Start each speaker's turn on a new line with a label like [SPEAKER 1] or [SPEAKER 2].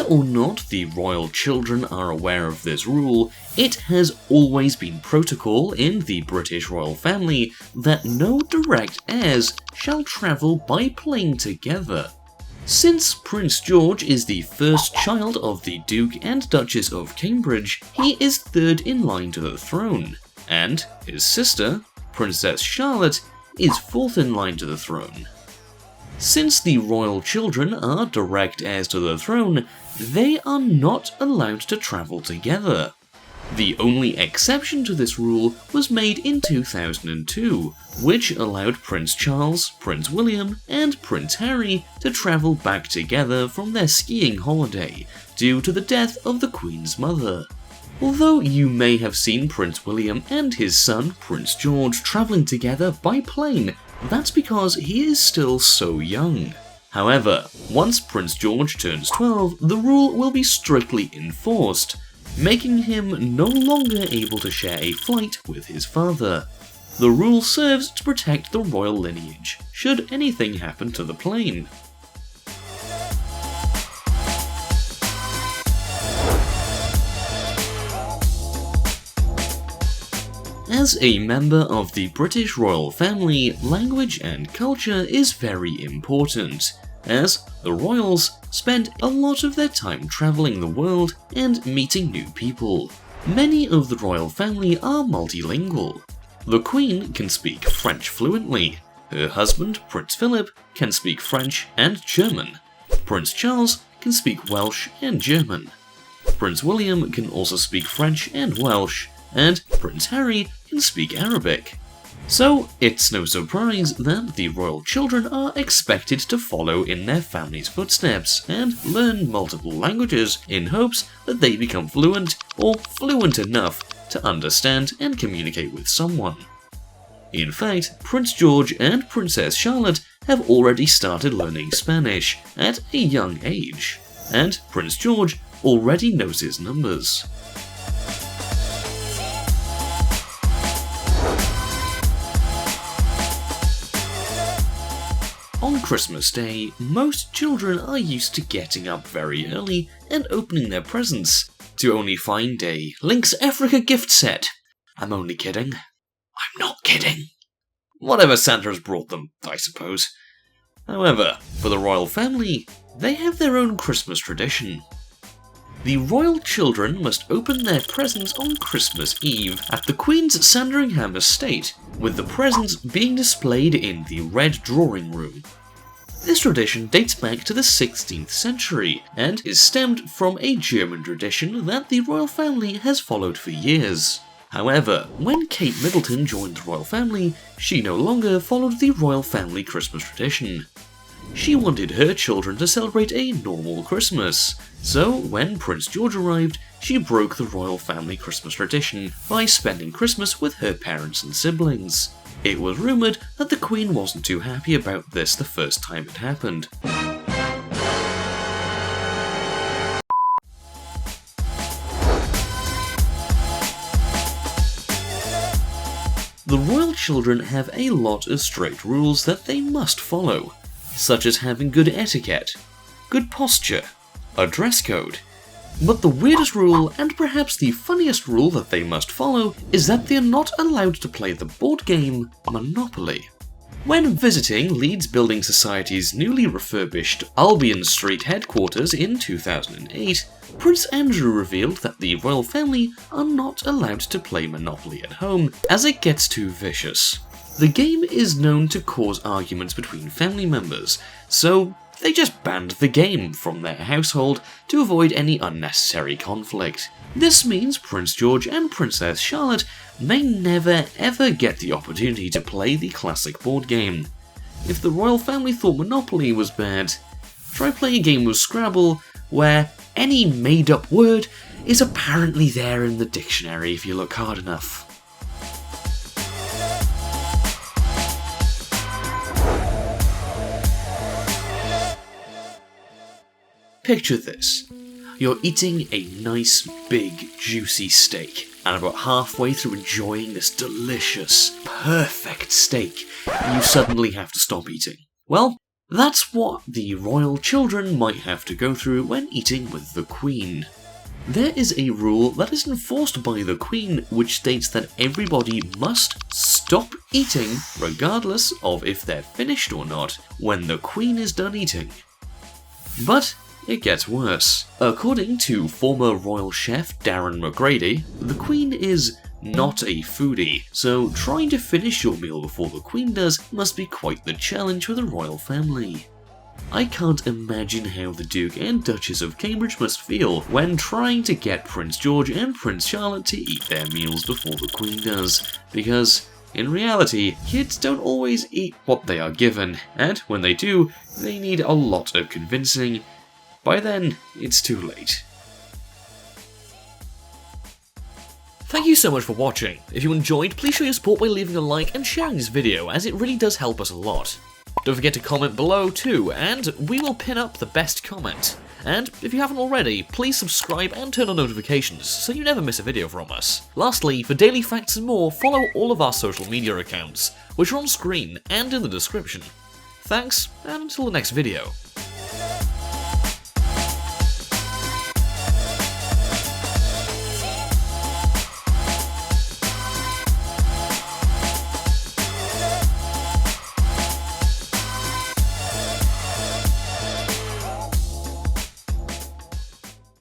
[SPEAKER 1] or not the royal children are aware of this rule, it has always been protocol in the British royal family that no direct heirs shall travel by plane together. Since Prince George is the first child of the Duke and Duchess of Cambridge, he is third in line to the throne, and his sister, Princess Charlotte, is fourth in line to the throne. Since the royal children are direct heirs to the throne, they are not allowed to travel together. The only exception to this rule was made in 2002, which allowed Prince Charles, Prince William, and Prince Harry to travel back together from their skiing holiday, due to the death of the Queen's mother. Although you may have seen Prince William and his son, Prince George, travelling together by plane, that's because he is still so young. However, once Prince George turns 12, the rule will be strictly enforced, making him no longer able to share a flight with his father. The rule serves to protect the royal lineage, should anything happen to the plane. As a member of the British royal family, language and culture is very important, as the royals spend a lot of their time travelling the world and meeting new people. Many of the royal family are multilingual. The Queen can speak French fluently. Her husband, Prince Philip, can speak French and German. Prince Charles can speak Welsh and German. Prince William can also speak French and Welsh, and Prince Harry can speak Arabic. So, it's no surprise that the royal children are expected to follow in their family's footsteps and learn multiple languages in hopes that they become fluent or fluent enough to understand and communicate with someone. In fact, Prince George and Princess Charlotte have already started learning Spanish at a young age, and Prince George already knows his numbers. On Christmas Day, most children are used to getting up very early and opening their presents, to only find a Lynx Africa gift set. I'm only kidding. I'm not kidding. Whatever Santa has brought them, I suppose. However, for the royal family, they have their own Christmas tradition. The royal children must open their presents on Christmas Eve at the Queen's Sandringham estate, with the presents being displayed in the Red Drawing Room. This tradition dates back to the 16th century, and is stemmed from a German tradition that the royal family has followed for years. However, when Kate Middleton joined the royal family, she no longer followed the royal family Christmas tradition. She wanted her children to celebrate a normal Christmas, so when Prince George arrived, she broke the royal family Christmas tradition by spending Christmas with her parents and siblings. It was rumoured that the Queen wasn't too happy about this the first time it happened. The royal children have a lot of strict rules that they must follow, such as having good etiquette, good posture, a dress code. But the weirdest rule, and perhaps the funniest rule that they must follow, is that they are not allowed to play the board game Monopoly. When visiting Leeds Building Society's newly refurbished Albion Street headquarters in 2008, Prince Andrew revealed that the royal family are not allowed to play Monopoly at home, as it gets too vicious. The game is known to cause arguments between family members, so they just banned the game from their household to avoid any unnecessary conflict. This means Prince George and Princess Charlotte may never ever get the opportunity to play the classic board game. If the royal family thought Monopoly was bad, try playing a game of Scrabble where any made-up word is apparently there in the dictionary if you look hard enough. Picture this. You're eating a nice, big, juicy steak, and about halfway through enjoying this delicious, perfect steak, you suddenly have to stop eating. Well, That's what the royal children might have to go through when eating with the Queen. There is a rule that is enforced by the Queen which states that everybody must stop eating regardless of if they're finished or not when the Queen is done eating. But it gets worse. According to former royal chef Darren McGrady, the Queen is not a foodie, so trying to finish your meal before the Queen does must be quite the challenge for the royal family. I can't imagine how the Duke and Duchess of Cambridge must feel when trying to get Prince George and Prince Charlotte to eat their meals before the Queen does, because in reality, kids don't always eat what they are given, and when they do, they need a lot of convincing. By then, it's too late. Thank you so much for watching. If you enjoyed, please show your support by leaving a like and sharing this video, as it really does help us a lot. Don't forget to comment below too, and we will pin up the best comment. And if you haven't already, please subscribe and turn on notifications so you never miss a video from us. Lastly, for daily facts and more, follow all of our social media accounts, which are on screen and in the description. Thanks, and until the next video.